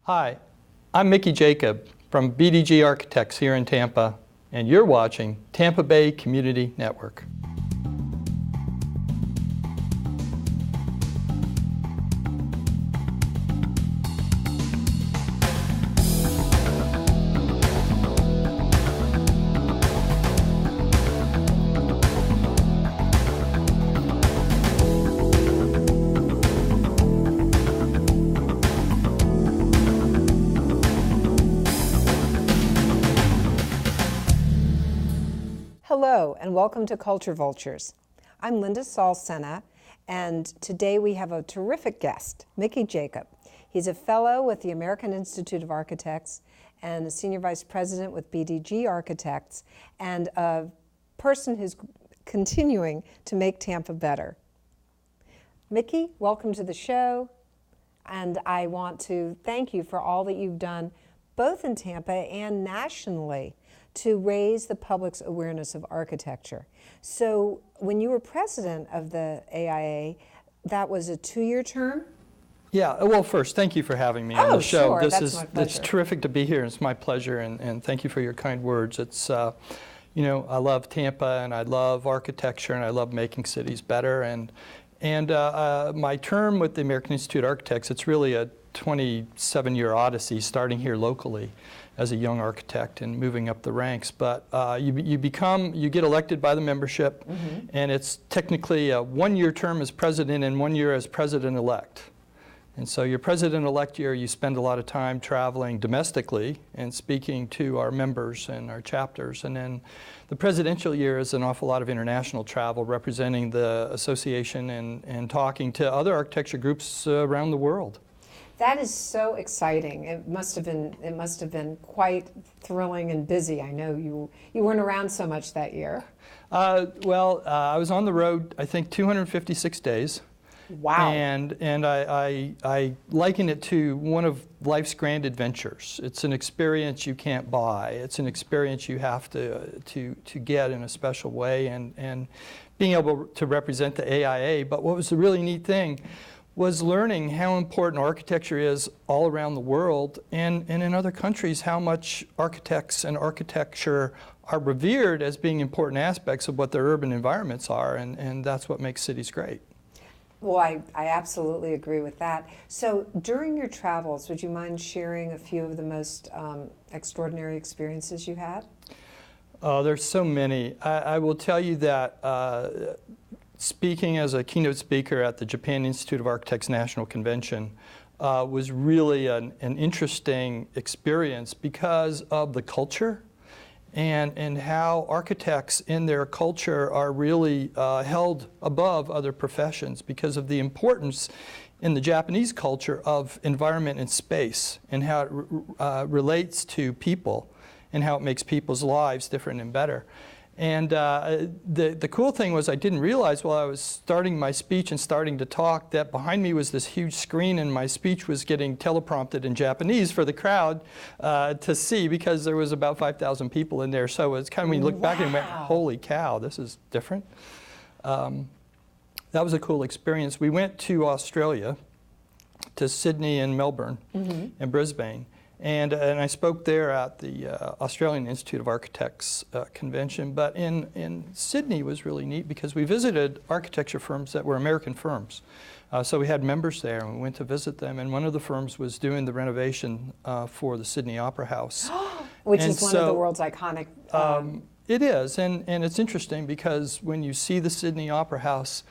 Hi, I'm Mickey Jacob from BDG Architects here in Tampa, and you're watching Tampa Bay Community Network. Hello and welcome to Culture Vultures. I'm Linda Saul-Sena, and today we have a terrific guest, Mickey Jacob. He's a fellow with the American Institute of Architects and a senior vice president with BDG Architects, and a person who's continuing to make Tampa better. Mickey, welcome to the show, and I want to thank you for all that you've done both in Tampa and nationally to raise the public's awareness of architecture. So when you were president of the AIA, that was a 2-year term? Yeah, well, first, thank you for having me on the show. Sure, This that's my pleasure. It's terrific to be here. It's my pleasure, and thank you for your kind words. It's, I love Tampa, and I love architecture, and I love making cities better. And my term with the American Institute of Architects, it's really a 27-year odyssey, starting here locally as a young architect and moving up the ranks. But you get elected by the membership, and it's technically a 1-year term as president and 1 year as president-elect. And so your president-elect year, you spend a lot of time traveling domestically and speaking to our members and our chapters. And then the presidential year is an awful lot of international travel, representing the association and talking to other architecture groups around the world. That is so exciting. It must have been quite thrilling and busy. I know you weren't around so much that year. I was on the road, I think, 256 days. Wow. And I liken it to one of life's grand adventures. It's an experience you can't buy. It's an experience you have to get in a special way, and being able to represent the AIA. But what was the really neat thing was learning how important architecture is all around the world, and in other countries, how much architects and architecture are revered as being important aspects of what their urban environments are, and that's what makes cities great. Well, I absolutely agree with that. So during your travels, would you mind sharing a few of the most extraordinary experiences you had? Oh, there's so many. I will tell you that speaking as a keynote speaker at the Japan Institute of Architects National Convention was really an interesting experience because of the culture and how architects in their culture are really held above other professions because of the importance in the Japanese culture of environment and space, and how it relates to people and how it makes people's lives different and better. And the cool thing was, I didn't realize while I was starting my speech and starting to talk that behind me was this huge screen, and my speech was getting teleprompted in Japanese for the crowd to see, because there was about 5,000 people in there. So it's kind of, when you look back and went, holy cow, this is different. That was a cool experience. We went to Australia, to Sydney and Melbourne and Brisbane. And I spoke there at the Australian Institute of Architects convention. But in Sydney was really neat because we visited architecture firms that were American firms. So we had members there, and we went to visit them. And one of the firms was doing the renovation for the Sydney Opera House. Which is one of the world's iconic... It is, and it's interesting because when you see the Sydney Opera House,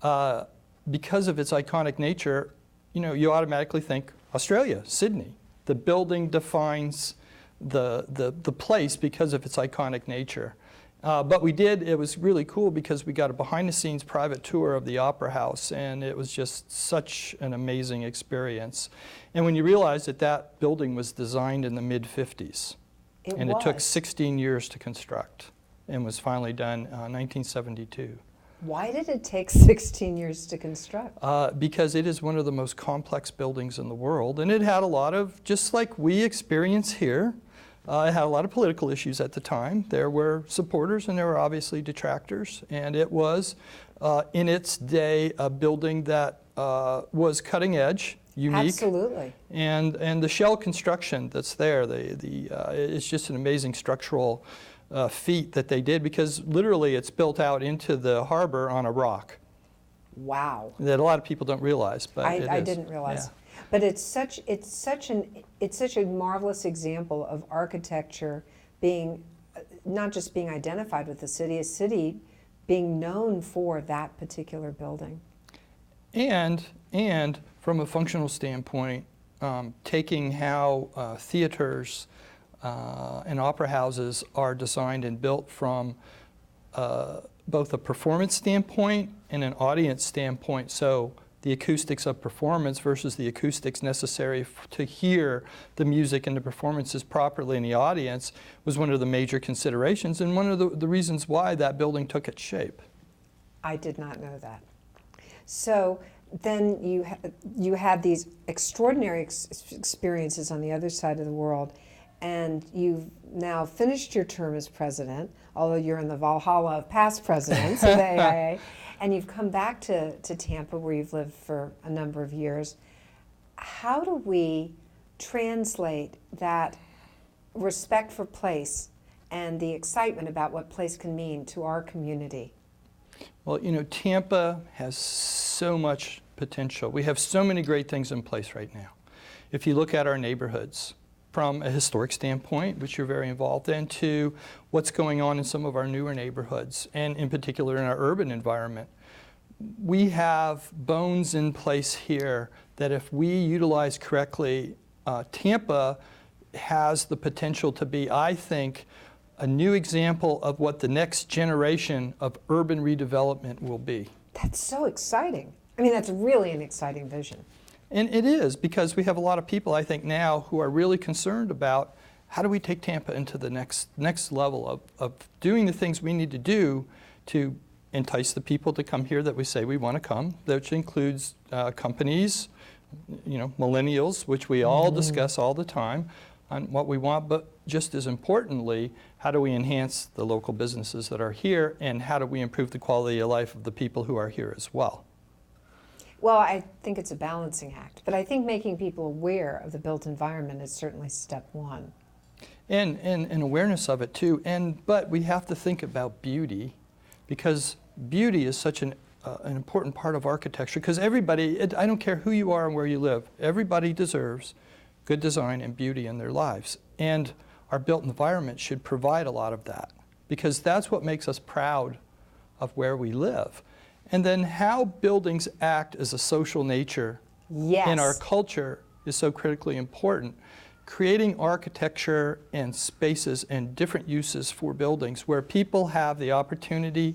because of its iconic nature, you automatically think Australia, Sydney. The building defines the place because of its iconic nature. But it was really cool because we got a behind-the-scenes private tour of the Opera House, and it was just such an amazing experience. And when you realize that building was designed in the mid-50s, it took 16 years to construct, and was finally done in 1972. Why did it take 16 years to construct? Because it is one of the most complex buildings in the world, and it had a lot of, just like we experience here, it had a lot of political issues at the time. There were supporters and there were obviously detractors, and it was, in its day, a building that was cutting edge, unique. Absolutely. And the shell construction that's there, it's just an amazing structural feat that they did, because literally it's built out into the harbor on a rock. Wow. That a lot of people don't realize, but I didn't realize. Yeah. But it's such a marvelous example of architecture being not just being identified with the city, a city being known for that particular building. And from a functional standpoint, taking how theaters and opera houses are designed and built from both a performance standpoint and an audience standpoint. So the acoustics of performance versus the acoustics necessary to hear the music and the performances properly in the audience was one of the major considerations, and one of the reasons why that building took its shape. I did not know that. So then you had these extraordinary experiences on the other side of the world, and you've now finished your term as president, although you're in the Valhalla of past presidents of the AIA, and you've come back to Tampa, where you've lived for a number of years. How do we translate that respect for place and the excitement about what place can mean to our community? Well, Tampa has so much potential. We have so many great things in place right now. If you look at our neighborhoods, from a historic standpoint, which you're very involved in, to what's going on in some of our newer neighborhoods, and in particular in our urban environment. We have bones in place here that if we utilize correctly, Tampa has the potential to be, I think, a new example of what the next generation of urban redevelopment will be. That's so exciting. I mean, that's really an exciting vision. And it is, because we have a lot of people, I think, now who are really concerned about how do we take Tampa into the next level of doing the things we need to do to entice the people to come here that we say we want to come, which includes companies, millennials, which we all discuss all the time on what we want, but just as importantly, how do we enhance the local businesses that are here, and how do we improve the quality of life of the people who are here as well? Well, I think it's a balancing act, but I think making people aware of the built environment is certainly step one. And awareness of it too, but we have to think about beauty, because beauty is such an important part of architecture, because everybody, I don't care who you are and where you live, everybody deserves good design and beauty in their lives. And our built environment should provide a lot of that, because that's what makes us proud of where we live. And then how buildings act as a social nature in our culture is so critically important. Creating architecture and spaces and different uses for buildings where people have the opportunity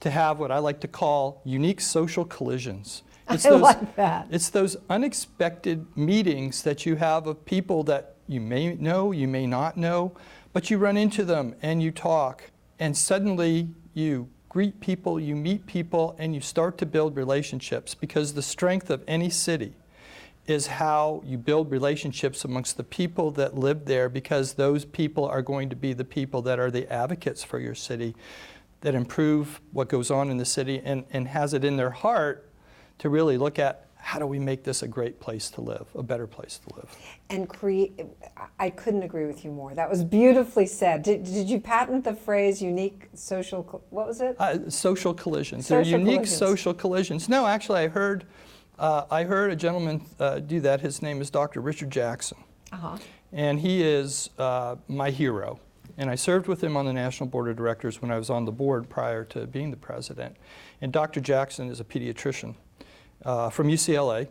to have what I like to call unique social collisions. Like that. It's those unexpected meetings that you have of people that you may know, you may not know, but you run into them and you talk, and suddenly you greet people, you meet people, and you start to build relationships, because the strength of any city is how you build relationships amongst the people that live there, because those people are going to be the people that are the advocates for your city, that improve what goes on in the city, and has it in their heart to really look at how do we make this a great place to live, a better place to live. And I couldn't agree with you more. That was beautifully said. Did you patent the phrase unique social, what was it? Social collisions. They're unique social collisions. No, actually I heard a gentleman do that. His name is Dr. Richard Jackson. And he is my hero. And I served with him on the National Board of Directors when I was on the board prior to being the president. And Dr. Jackson is a pediatrician from UCLA.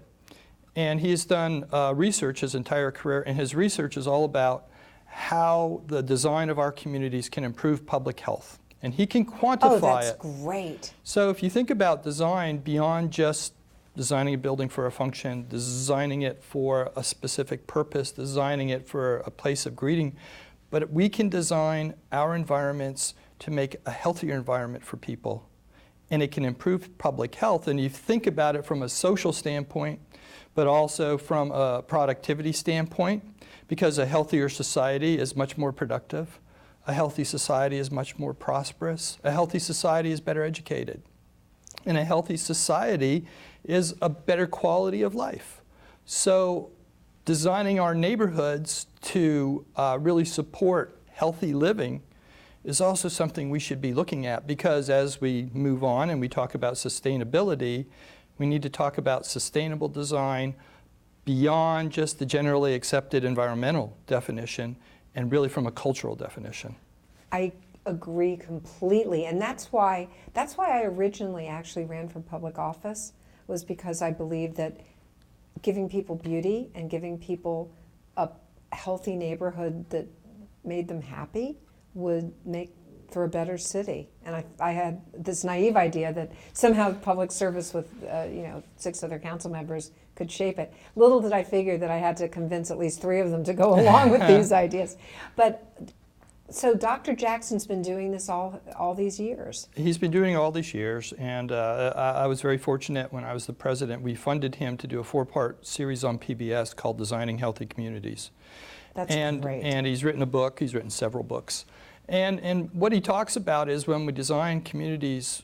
And he has done research his entire career, and his research is all about how the design of our communities can improve public health. And he can quantify it. Oh, that's great. So if you think about design beyond just designing a building for a function, designing it for a specific purpose, designing it for a place of greeting, but we can design our environments to make a healthier environment for people, and it can improve public health. And you think about it from a social standpoint, but also from a productivity standpoint, because a healthier society is much more productive. A healthy society is much more prosperous. A healthy society is better educated. And a healthy society is a better quality of life. So designing our neighborhoods to really support healthy living is also something we should be looking at, because as we move on and we talk about sustainability, we need to talk about sustainable design beyond just the generally accepted environmental definition and really from a cultural definition. I agree completely, and that's why I originally actually ran for public office, was because I believed that giving people beauty and giving people a healthy neighborhood that made them happy would make for a better city. And I had this naive idea that somehow public service with 6 other council members could shape it. Little did I figure that I had to convince at least 3 of them to go along with these ideas. But so Dr. Jackson's been doing this all these years. He's been doing it all these years, and I was very fortunate when I was the president. We funded him to do a 4-part series on PBS called Designing Healthy Communities. That's great. And he's written a book. He's written several books. And what he talks about is when we design communities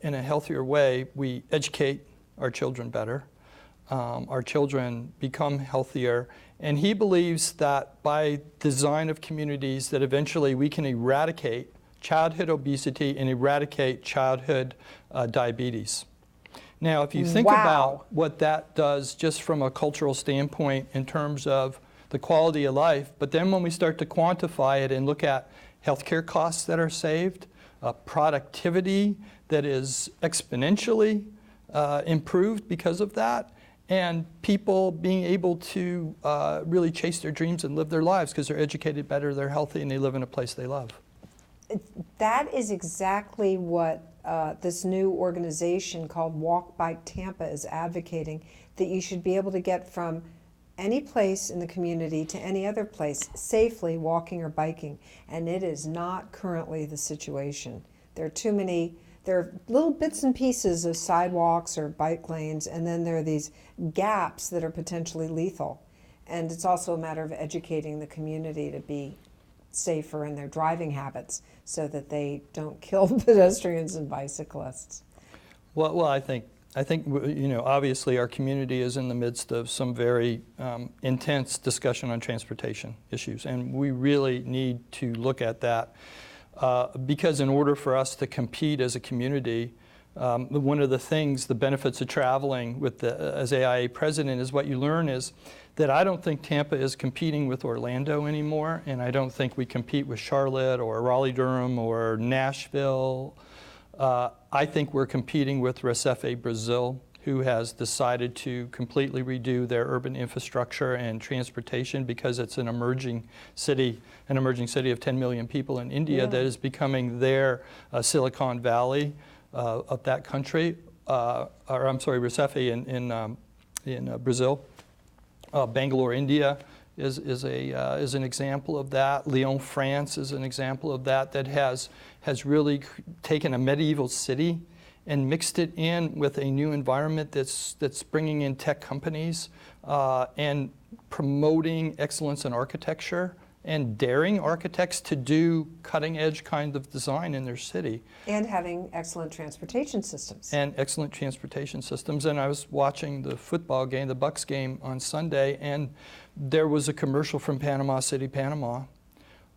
in a healthier way, we educate our children better. Our children become healthier. And he believes that by design of communities that eventually we can eradicate childhood obesity and eradicate childhood diabetes. Now, if you think about what that does just from a cultural standpoint in terms of the quality of life, but then when we start to quantify it and look at healthcare costs that are saved, productivity that is exponentially improved because of that, and people being able to really chase their dreams and live their lives because they're educated better, they're healthy, and they live in a place they love. That is exactly what this new organization called Walk Bike Tampa is advocating, that you should be able to get from any place in the community to any other place safely walking or biking, and it is not currently the situation. There are little bits and pieces of sidewalks or bike lanes, and then there are these gaps that are potentially lethal. And it's also a matter of educating the community to be safer in their driving habits so that they don't kill pedestrians and bicyclists. Well, I think obviously our community is in the midst of some very intense discussion on transportation issues, and we really need to look at that because in order for us to compete as a community, one of the things, the benefits of traveling as AIA president, is what you learn is that I don't think Tampa is competing with Orlando anymore, and I don't think we compete with Charlotte or Raleigh-Durham or Nashville. I think we're competing with Recife, Brazil, who has decided to completely redo their urban infrastructure and transportation because it's an emerging city of 10 million people in India that is becoming their Silicon Valley of that country. Recife in Brazil. Bangalore, India is an example of that. Lyon, France is an example of that has really taken a medieval city and mixed it in with a new environment that's bringing in tech companies and promoting excellence in architecture and daring architects to do cutting-edge kind of design in their city. And having excellent transportation systems. And excellent transportation systems. And I was watching the football game, the Bucs game on Sunday, and there was a commercial from Panama City, Panama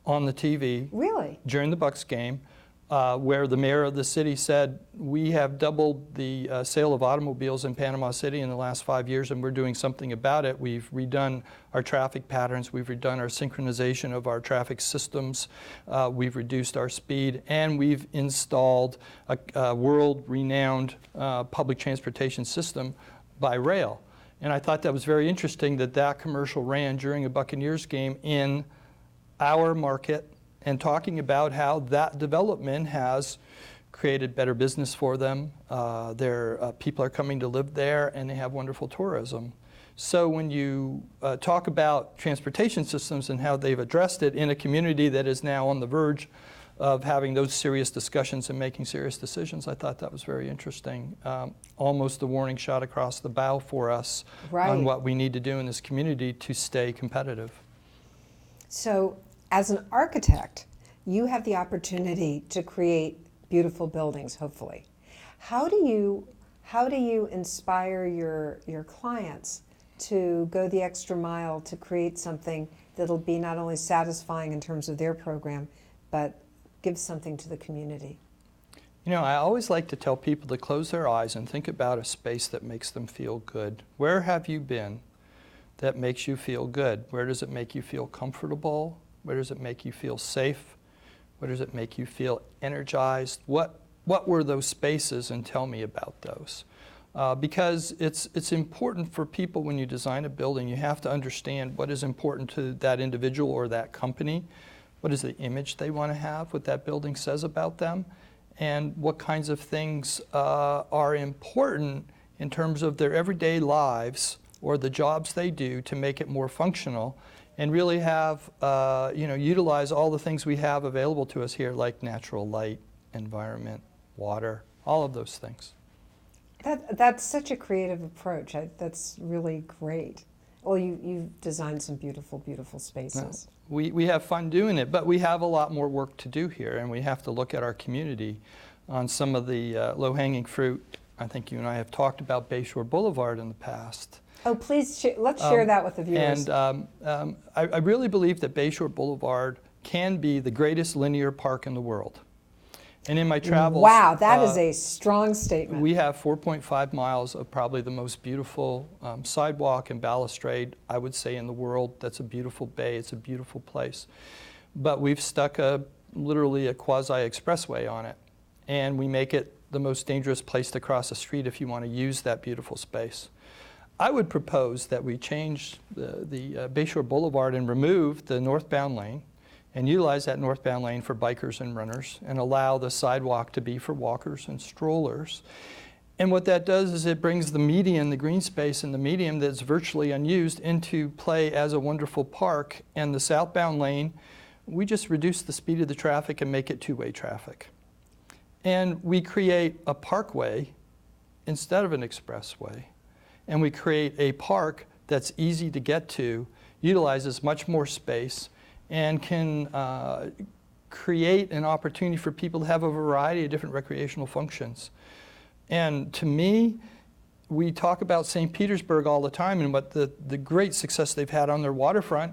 on the TV. Really? During the Bucs game, where the mayor of the city said, we have doubled the sale of automobiles in Panama City in the last 5 years, and we're doing something about it. We've redone our traffic patterns, we've redone our synchronization of our traffic systems, we've reduced our speed, and we've installed a world-renowned public transportation system by rail. And I thought that was very interesting that commercial ran during a Buccaneers game in our market, and talking about how that development has created better business for them. Their people are coming to live there, and they have wonderful tourism. So when you talk about transportation systems and how they've addressed it in a community that is now on the verge of having those serious discussions and making serious decisions, I thought that was very interesting. Almost a warning shot across the bow for us on what we need to do in this community to stay competitive. So, as an architect, you have the opportunity to create beautiful buildings, hopefully. How do you inspire your clients to go the extra mile to create something that'll be not only satisfying in terms of their program, but give something to the community? You know, I always like to tell people to close their eyes and think about a space that makes them feel good. Where have you been that makes you feel good? Where does it make you feel comfortable? Where does it make you feel safe? Where does it make you feel energized? What were those spaces, and tell me about those. Because it's important for people when you design a building, you have to understand what is important to that individual or that company. What is the image they want to have, what that building says about them, and what kinds of things are important in terms of their everyday lives or the jobs they do to make it more functional, and really have, utilize all the things we have available to us here, like natural light, environment, water, all of those things. That's such a creative approach. That's really great. Well, you've designed some beautiful, beautiful spaces. We have fun doing it, but we have a lot more work to do here, and we have to look at our community on some of the low-hanging fruit. I think you and I have talked about Bayshore Boulevard in the past. Oh, please, let's share that with the viewers. And I really believe that Bayshore Boulevard can be the greatest linear park in the world. And in my travels... Wow, that is a strong statement. We have 4.5 miles of probably the most beautiful sidewalk and balustrade, I would say, in the world. That's a beautiful bay. It's a beautiful place. But we've stuck literally a quasi-expressway on it. And we make it the most dangerous place to cross a street if you want to use that beautiful space. I would propose that we change the Bayshore Boulevard and remove the northbound lane and utilize that northbound lane for bikers and runners, and allow the sidewalk to be for walkers and strollers. And what that does is it brings the median, the green space in the median that's virtually unused, into play as a wonderful park. And the southbound lane, we just reduce the speed of the traffic and make it two-way traffic. And we create a parkway instead of an expressway. And we create a park that's easy to get to, utilizes much more space, and can create an opportunity for people to have a variety of different recreational functions. And to me, we talk about St. Petersburg all the time and what the great success they've had on their waterfront.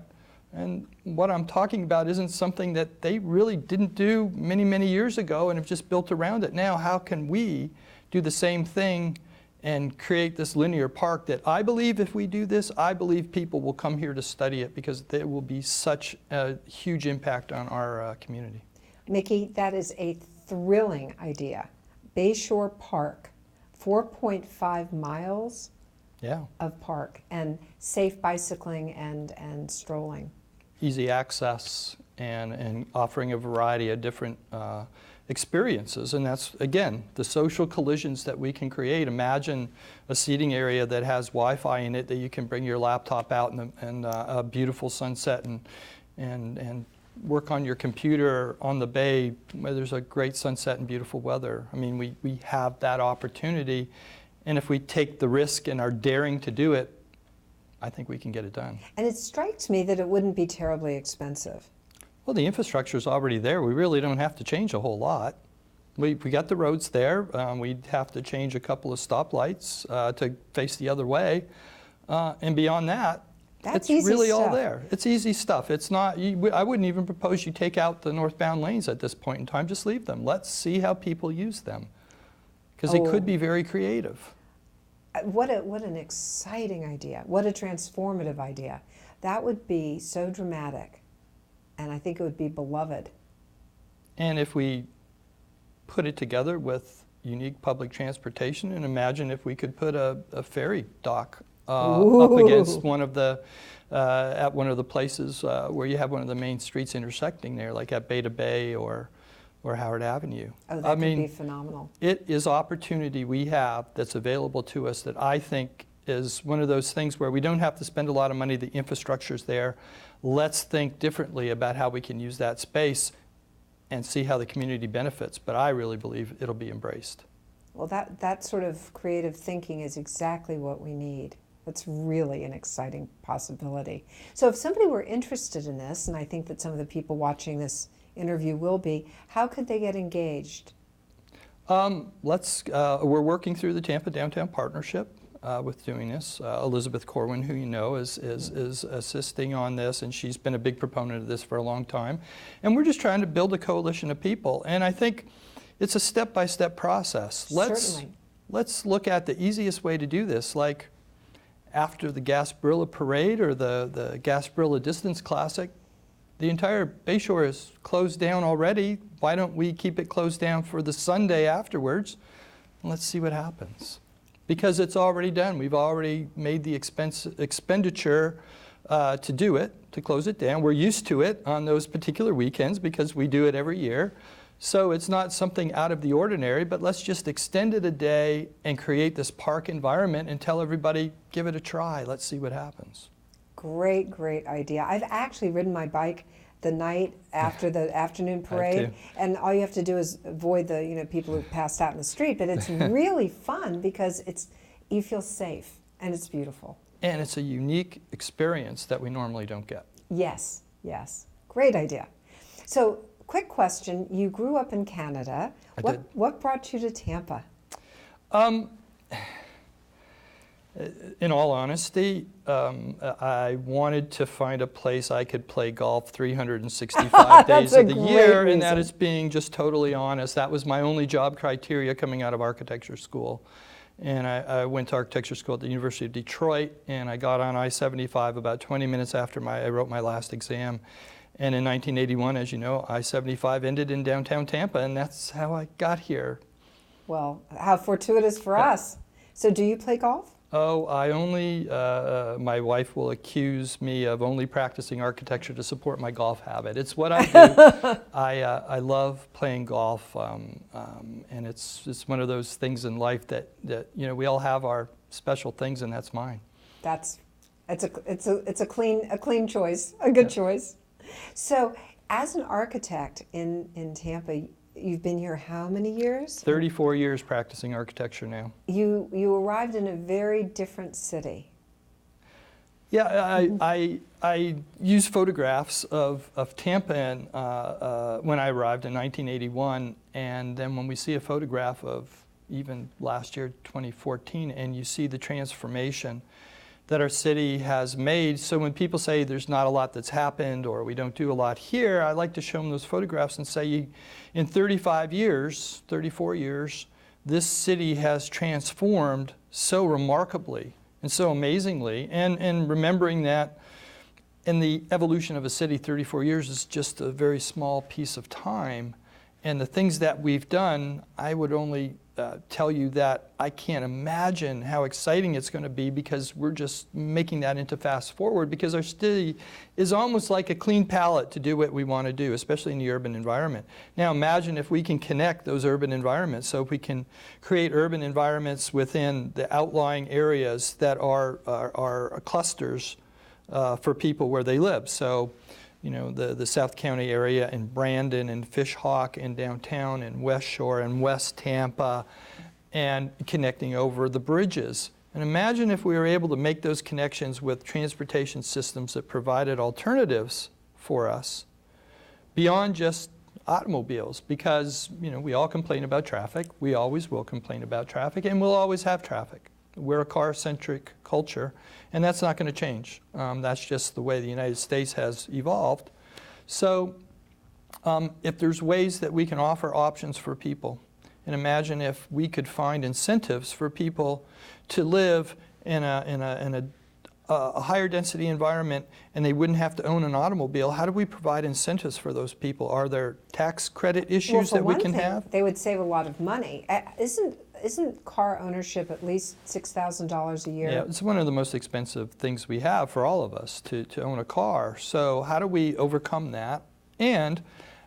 And what I'm talking about isn't something that they really didn't do many, many years ago and have just built around it now. How can we do the same thing and create this linear park that I believe if we do this, I believe people will come here to study it because there will be such a huge impact on our community. Mickey, that is a thrilling idea. Bayshore Park, 4.5 miles of park, and safe bicycling and strolling. Easy access and offering a variety of different experiences, and that's, again, the social collisions that we can create. Imagine a seating area that has Wi-Fi in it that you can bring your laptop out and a beautiful sunset and work on your computer on the bay where there's a great sunset and beautiful weather. I mean, we have that opportunity, and if we take the risk and are daring to do it, I think we can get it done. And it strikes me that it wouldn't be terribly expensive. Well, the infrastructure is already there. We really don't have to change a whole lot. We got the roads there. We'd have to change a couple of stoplights to face the other way. And beyond that, it's really all there. It's easy stuff. It's not, I wouldn't even propose you take out the northbound lanes at this point in time. Just leave them. Let's see how people use them. Because it could be very creative. What an exciting idea. What a transformative idea. That would be so dramatic. And I think it would be beloved. And if we put it together with unique public transportation, and imagine if we could put a ferry dock up against one of the, at one of the places where you have one of the main streets intersecting there, like at Beta Bay or Howard Avenue. Oh, that could be phenomenal. It is opportunity we have that's available to us that I think is one of those things where we don't have to spend a lot of money, the infrastructure's there. Let's think differently about how we can use that space and see how the community benefits. But I really believe it'll be embraced. Well, that sort of creative thinking is exactly what we need. That's really an exciting possibility. So if somebody were interested in this, and I think that some of the people watching this interview will be, how could they get engaged? We're working through the Tampa Downtown Partnership. with doing this. Elizabeth Corwin, who you know, is assisting on this, and she's been a big proponent of this for a long time. And we're just trying to build a coalition of people. And I think it's a step-by-step process. Certainly. Let's look at the easiest way to do this, like after the Gasparilla Parade or the Gasparilla Distance Classic. The entire Bayshore is closed down already. Why don't we keep it closed down for the Sunday afterwards? And let's see what happens. Because it's already done. We've already made the expenditure to do it, to close it down. We're used to it on those particular weekends because we do it every year. So it's not something out of the ordinary, but let's just extend it a day and create this park environment and tell everybody, give it a try. Let's see what happens. Great, great idea. I've actually ridden my bike the night after the afternoon parade, and all you have to do is avoid the people who passed out in the street. But it's really fun because you feel safe and it's beautiful. And it's a unique experience that we normally don't get. Yes, yes, great idea. So, quick question: you grew up in Canada. I did. What brought you to Tampa? In all honesty, I wanted to find a place I could play golf 365 days of the year, and that is being just totally honest. That was my only job criteria coming out of architecture school. And I went to architecture school at the University of Detroit, and I got on I-75 about 20 minutes after I wrote my last exam. And in 1981, as you know, I-75 ended in downtown Tampa, and that's how I got here. Well, how fortuitous for us. So do you play golf? Oh, I only, my wife will accuse me of only practicing architecture to support my golf habit. It's what I do. I love playing golf, and it's one of those things in life that we all have our special things, and that's mine. It's a clean choice, a good choice. So, as an architect in Tampa, you've been here how many years? 34 years practicing architecture now. You arrived in a very different city. Yeah, I used photographs of Tampa when I arrived in 1981, and then when we see a photograph of even last year, 2014, and you see the transformation that our city has made. So when people say there's not a lot that's happened or we don't do a lot here, I like to show them those photographs and say, in 34 years, this city has transformed so remarkably and so amazingly. And remembering that in the evolution of a city, 34 years is just a very small piece of time. And the things that we've done, I would only tell you that I can't imagine how exciting it's going to be, because we're just making that into fast forward, because our city is almost like a clean palette to do what we want to do, especially in the urban environment. Now imagine if we can connect those urban environments, so if we can create urban environments within the outlying areas that are clusters for people where they live. So the South County area in Brandon and Fishhawk and downtown and West Shore and West Tampa, and connecting over the bridges. And imagine if we were able to make those connections with transportation systems that provided alternatives for us beyond just automobiles, because we all complain about traffic. We always will complain about traffic, and we'll always have traffic. We're a car-centric culture, and that's not going to change. That's just the way the United States has evolved. So if there's ways that we can offer options for people, and imagine if we could find incentives for people to live in a higher density environment and they wouldn't have to own an automobile, how do we provide incentives for those people? Are there tax credit issues that we can have? They would save a lot of money. Isn't car ownership at least $6,000 a year? Yeah, it's one of the most expensive things we have for all of us to own a car. So how do we overcome that? And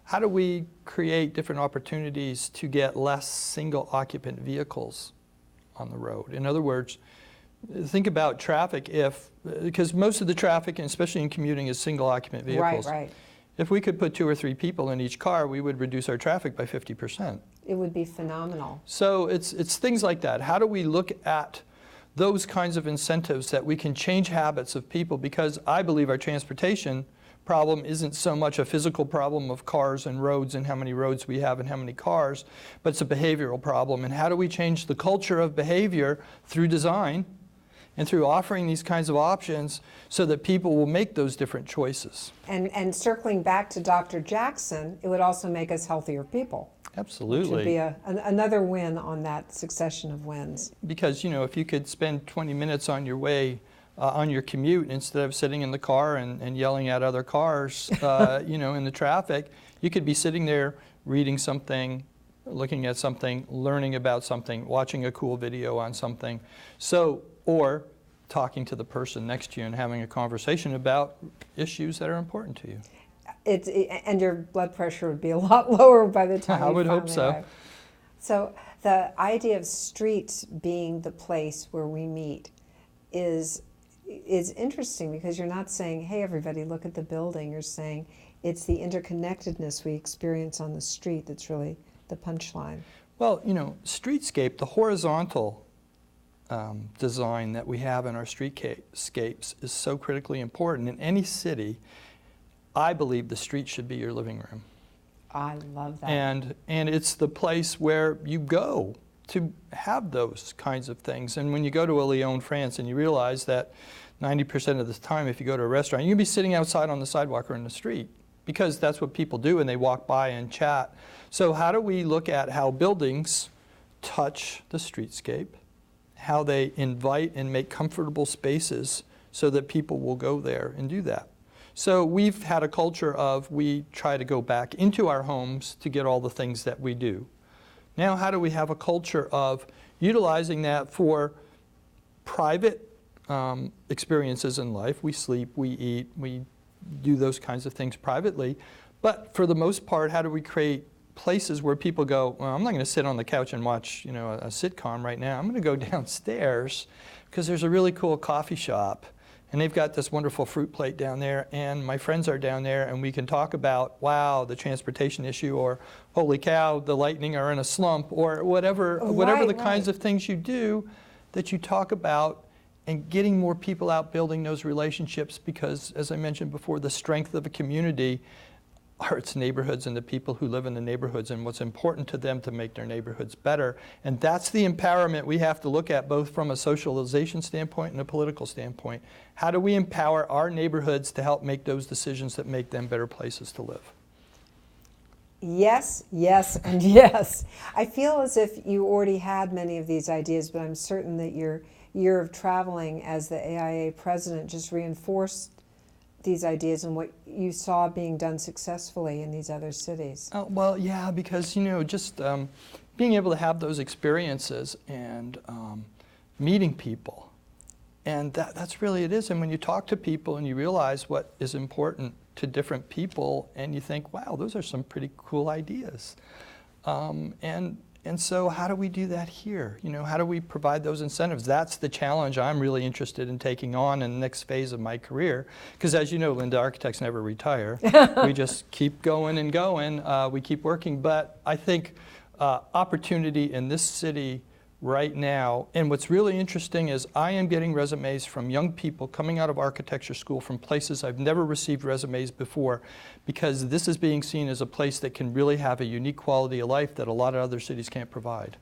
how do we create different opportunities to get less single occupant vehicles on the road? In other words, think about traffic because most of the traffic, and especially in commuting, is single occupant vehicles. Right. If we could put 2 or 3 people in each car, we would reduce our traffic by 50%. It would be phenomenal. So it's things like that. How do we look at those kinds of incentives that we can change habits of people? Because I believe our transportation problem isn't so much a physical problem of cars and roads and how many roads we have and how many cars, but it's a behavioral problem. And how do we change the culture of behavior through design and through offering these kinds of options so that people will make those different choices. And circling back to Dr. Jackson, it would also make us healthier people. Absolutely. Which would be another win on that succession of wins. Because, you know, if you could spend 20 minutes on your way, on your commute, instead of sitting in the car and yelling at other cars, you know, in the traffic, you could be sitting there reading something, looking at something, learning about something, watching a cool video on something. So, or talking to the person next to you and having a conversation about issues that are important to you. And your blood pressure would be a lot lower by the time I would hope so. arrive. So the idea of streets being the place where we meet is interesting, because you're not saying, hey, everybody, look at the building. You're saying it's the interconnectedness we experience on the street that's really the punchline. Well, you know, streetscape, the horizontal design that we have in our streetscapes is so critically important. In any city, I believe the street should be your living room. I love that. And it's the place where you go to have those kinds of things. And when you go to a Lyon, France, and you realize that 90% of the time if you go to a restaurant, you can be sitting outside on the sidewalk or in the street, because that's what people do and they walk by and chat. So how do we look at how buildings touch the streetscape, how they invite and make comfortable spaces so that people will go there and do that? So we've had a culture of, we try to go back into our homes to get all the things that we do. Now how do we have a culture of utilizing that for private experiences in life? We sleep, we eat, we do those kinds of things privately. But for the most part, how do we create places where people go, well, I'm not going to sit on the couch and watch, you know, a sitcom right now. I'm going to go downstairs because there's a really cool coffee shop. And they've got this wonderful fruit plate down there, and my friends are down there, and we can talk about, wow, the transportation issue, or holy cow, the Lightning are in a slump, or whatever, the kinds of things you do that you talk about, and getting more people out building those relationships, because, as I mentioned before, the strength of a community are its neighborhoods and the people who live in the neighborhoods and what's important to them to make their neighborhoods better. And that's the empowerment we have to look at, both from a socialization standpoint and a political standpoint. How do we empower our neighborhoods to help make those decisions that make them better places to live? Yes, yes, and yes. I feel as if you already had many of these ideas, but I'm certain that your year of traveling as the AIA president just reinforced these ideas and what you saw being done successfully in these other cities. Oh, well, yeah, because, you know, just being able to have those experiences and meeting people, and that's really it is. And when you talk to people and you realize what is important to different people, and you think, wow, those are some pretty cool ideas. And so how do we do that here? You know, how do we provide those incentives? That's the challenge I'm really interested in taking on in the next phase of my career. Because as you know, Linda, architects never retire. We just keep going and going. We keep working. But I think opportunity in this city right now, and what's really interesting is I am getting resumes from young people coming out of architecture school from places I've never received resumes before, because this is being seen as a place that can really have a unique quality of life that a lot of other cities can't provide.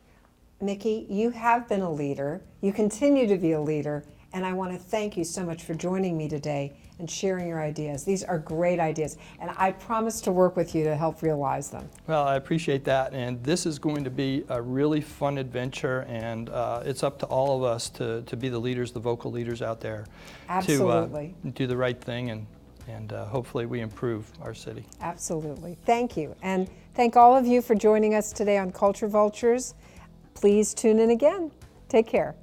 Mickey, you have been a leader. You continue to be a leader. And I want to thank you so much for joining me today and sharing your ideas. These are great ideas, and I promise to work with you to help realize them. Well, I appreciate that, and this is going to be a really fun adventure, and it's up to all of us to be the leaders, the vocal leaders out there. Absolutely. To do the right thing, and hopefully we improve our city. Absolutely. Thank you. And thank all of you for joining us today on Culture Vultures. Please tune in again. Take care.